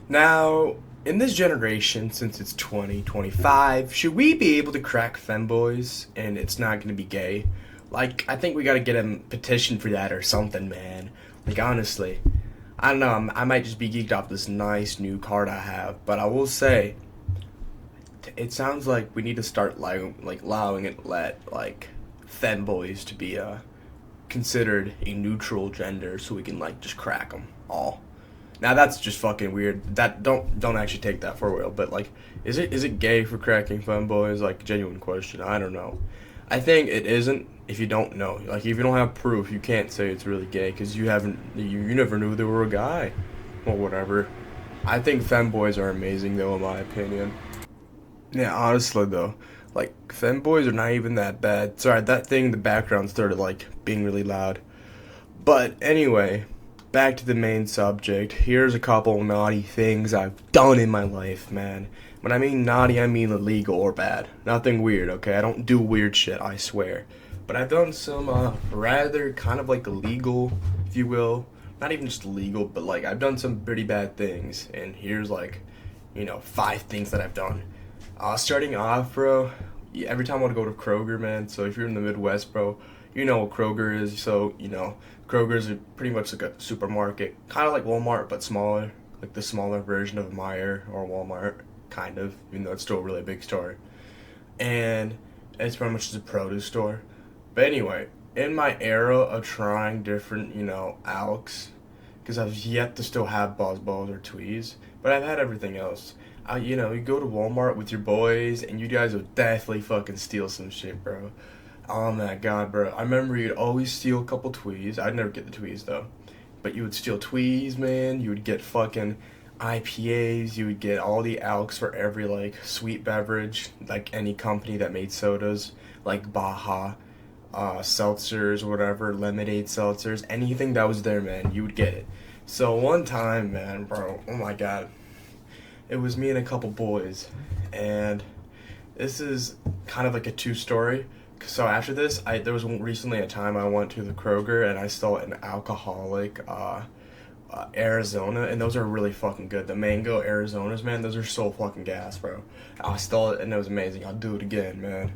Now, in this generation, since it's 2025, should we be able to crack femboys and it's not gonna be gay? Like, I think we gotta get a petition for that or something, man. Like, honestly, I don't know. I might just be geeked off this nice new card I have, but I will say, it sounds like we need to start allowing it, let like femboys to be considered a neutral gender, so we can like just crack them all. Now that's just fucking weird. That don't actually take that for real. But like, is it gay for cracking femboys? Like, genuine question. I don't know. I think it isn't. If you don't know, like, if you don't have proof, you can't say it's really gay because you never knew they were a guy, or whatever. I think femboys are amazing though, in my opinion. Yeah, honestly though, like, femboys are not even that bad. Sorry, that thing in the background started like being really loud. But anyway, back to the main subject. Here's a couple naughty things I've done in my life, man. When I mean naughty, I mean illegal or bad. Nothing weird, okay? I don't do weird shit, I swear. But I've done some rather kind of like illegal, if you will. Not even just illegal, but like I've done some pretty bad things. And here's like, 5 things that I've done. Starting off, bro, every time I want to go to Kroger, man. So if you're in the Midwest, bro, you know what Kroger is. So, Kroger's pretty much like a supermarket, kind of like Walmart, but smaller, like the smaller version of Meijer or Walmart, kind of, even though it's still a really big store. And it's pretty much just a produce store. But anyway, in my era of trying different, ALKs, because I've yet to still have Balls or Tweez, but I've had everything else. You go to Walmart with your boys, and you guys will definitely fucking steal some shit, bro. Oh my god, bro. I remember you'd always steal a couple Tweez. I'd never get the Tweez, though. But you would steal Tweez, man. You would get fucking IPAs. You would get all the ALKs for every, like, sweet beverage. Like, any company that made sodas. Like Baja, seltzers, whatever. Lemonade seltzers. Anything that was there, man. You would get it. So one time, man, bro. Oh my god. It was me and a couple boys. And this is kind of like a two-story. So after this, there was recently a time I went to the Kroger and I stole an alcoholic Arizona, and those are really fucking good. The mango Arizonas, man, those are so fucking gas, bro. I stole it and it was amazing. I'll do it again, man.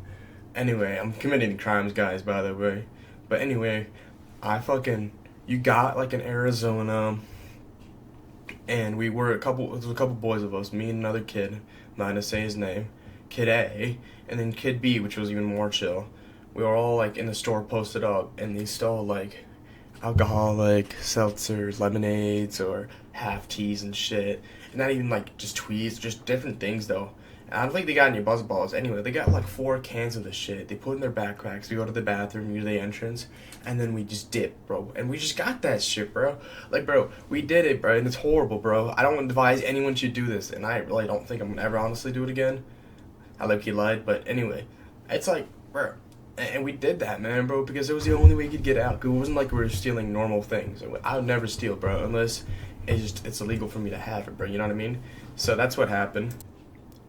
Anyway, I'm committing crimes, guys, by the way. But anyway, you got like an Arizona, and there was a couple boys of us, me and another kid, I'm not gonna say his name, Kid A, and then Kid B, which was even more chill. We were all like in the store posted up, and they stole like alcoholic seltzers, lemonades, or half teas and shit. And not even like just tweets, just different things though. And I don't think they got any buzz balls. Anyway, they got like 4 cans of the shit. They put in their backpacks. We go to the bathroom, use the entrance, and then we just dip, bro. And we just got that shit, bro. Like, bro, we did it, bro, and it's horrible, bro. I don't advise anyone should do this, and I really don't think I'm gonna ever honestly do it again. I low-key lied, but anyway, it's like, bro, and we did that, man, bro, because it was the only way you could get out. It wasn't like we were stealing normal things. I would never steal, bro, unless it's illegal for me to have it, bro, you know what I mean? So that's what happened.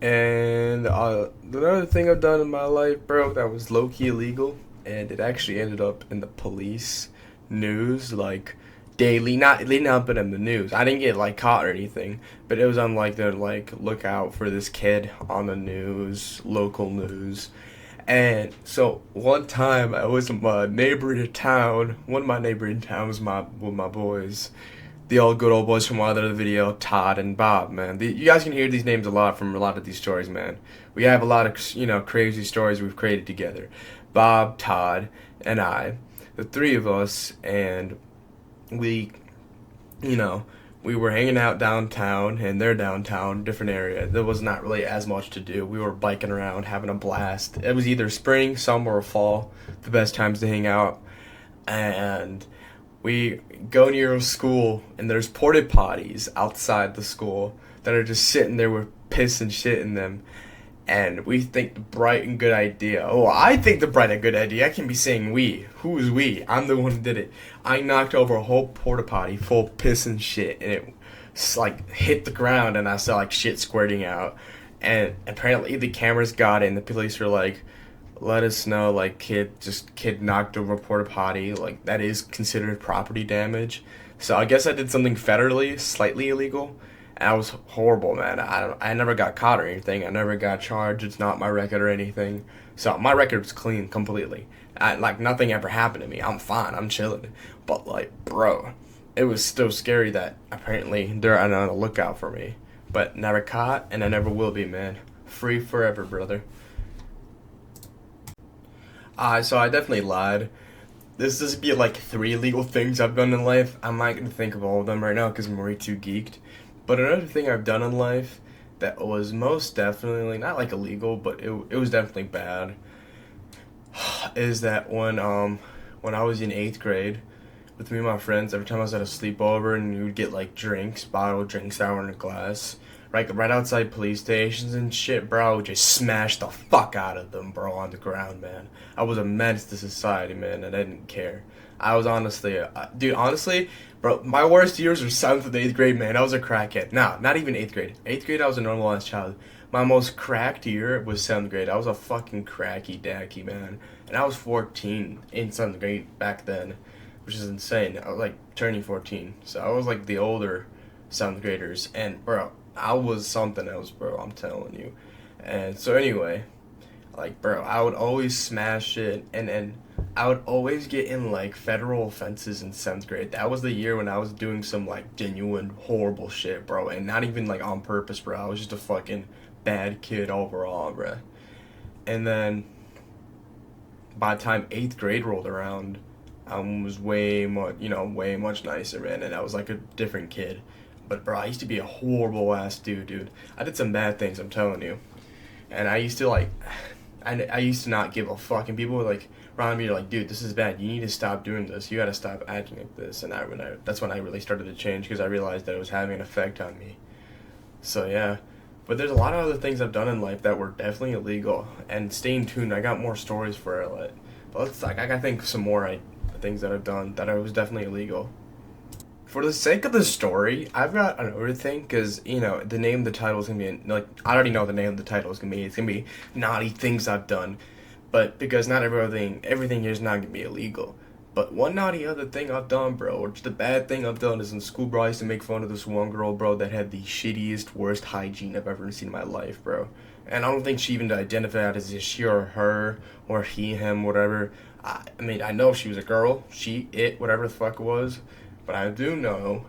And another thing I've done in my life, bro, that was low-key illegal, and it actually ended up in the police news, like, daily, not leading up in the news. I didn't get like caught or anything, but it was on like the like look out for this kid on the news, local news. And so one time I was in my neighboring town. One of my neighboring towns was with my boys, the old good old boys from one other video, Todd and Bob. Man, you guys can hear these names a lot from a lot of these stories, man. We have a lot of crazy stories we've created together. Bob, Todd, and I, the three of us, and we, we were hanging out downtown, and they're downtown, different area. There was not really as much to do. We were biking around, having a blast. It was either spring, summer, or fall, the best times to hang out. And we go near a school, and there's porta potties outside the school that are just sitting there with piss and shit in them. And we think the bright and good idea. Oh, I think the bright and good idea. I can be saying we. Who is we? I'm the one who did it. I knocked over a whole porta potty full of piss and shit, and it like hit the ground, and I saw like shit squirting out. And apparently the cameras got it, and the police were like, "Let us know, like kid knocked over a porta potty. Like that is considered property damage." So I guess I did something federally slightly illegal. And I was horrible, man. I never got caught or anything. I never got charged. It's not my record or anything. So my record's clean completely. Like nothing ever happened to me. I'm fine. I'm chilling. But like, bro, it was still scary that apparently they're on the lookout for me. But never caught, and I never will be, man. Free forever, brother. So I definitely lied. This just be like three illegal things I've done in life. I'm not gonna think of all of them right now because I'm way too geeked. But another thing I've done in life that was most definitely not like illegal, but it was definitely bad, is that when I was in eighth grade with me and my friends, every time I was at a sleepover and we would get like drinks, bottled drinks that were in a glass, right outside police stations and shit, bro, I would just smash the fuck out of them, bro, on the ground, man. I was a menace to society, man, and I didn't care. I was honestly, dude, honestly, bro, my worst years were 7th and 8th grade, man. I was a crackhead. No, not even 8th grade. 8th grade, I was a normalized child. My most cracked year was 7th grade. I was a fucking cracky dacky, man. And I was 14 in 7th grade back then, which is insane. I was like turning 14. So I was like the older 7th graders. And, bro, I was something else, bro. I'm telling you. And so, anyway, like, bro, I would always smash it, and I would always get in like federal offenses in 7th grade. That was the year when I was doing some like genuine horrible shit, bro, and not even like on purpose, bro. I was just a fucking bad kid overall, bro. And then by the time 8th grade rolled around, I was way much nicer, man, and I was like a different kid. But bro, I used to be a horrible ass dude. I did some bad things, I'm telling you. And I used to like, I used to not give a fuck, and people were like around me like, dude, this is bad. You need to stop doing this. You got to stop acting like this. And that's when I really started to change because I realized that it was having an effect on me. So yeah, but there's a lot of other things I've done in life that were definitely illegal. And staying tuned, I got more stories for it. But let's like I gotta think of some more things that I've done that I was definitely illegal. For the sake of the story, I've got another thing because the name of the title is gonna be like I already know the name of the title is gonna be. It's gonna be naughty things I've done, but because not everything here is not gonna be illegal. But one naughty other thing I've done, bro, or just a bad thing I've done is in school, bro. I used to make fun of this one girl, bro, that had the shittiest, worst hygiene I've ever seen in my life, bro. And I don't think she even identified as a she or her or he, him, whatever. I mean, I know she was a girl, she, it, whatever the fuck it was. But I do know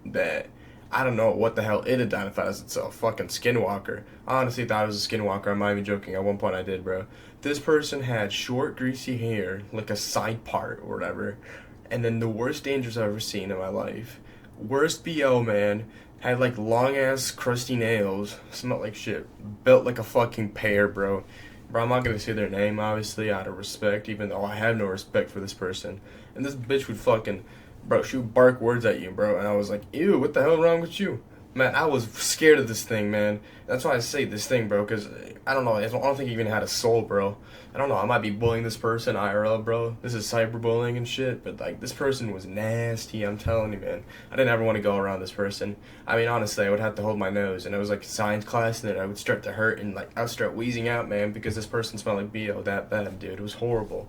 that I don't know what the hell it identified as itself. Fucking skinwalker. I honestly thought it was a skinwalker. I'm not even joking. At one point I did, bro. This person had short, greasy hair, like a side part or whatever. And then the worst dangers I've ever seen in my life. Worst BO, man. Had like long ass, crusty nails. Smelled like shit. Built like a fucking pear, bro. Bro, I'm not gonna say their name, obviously, out of respect, even though I have no respect for this person. And this bitch would fucking, bro, she would bark words at you, bro. And I was like, ew, what the hell wrong with you? Man, I was scared of this thing, man. That's why I say this thing, bro, because I don't know. I don't think it even had a soul, bro. I don't know. I might be bullying this person IRL, bro. This is cyberbullying and shit. But, like, this person was nasty. I'm telling you, man. I didn't ever want to go around this person. I mean, honestly, I would have to hold my nose. And it was, like, science class. And then I would start to hurt. And, like, I would start wheezing out, man, because this person smelled like BO that bad, dude. It was horrible.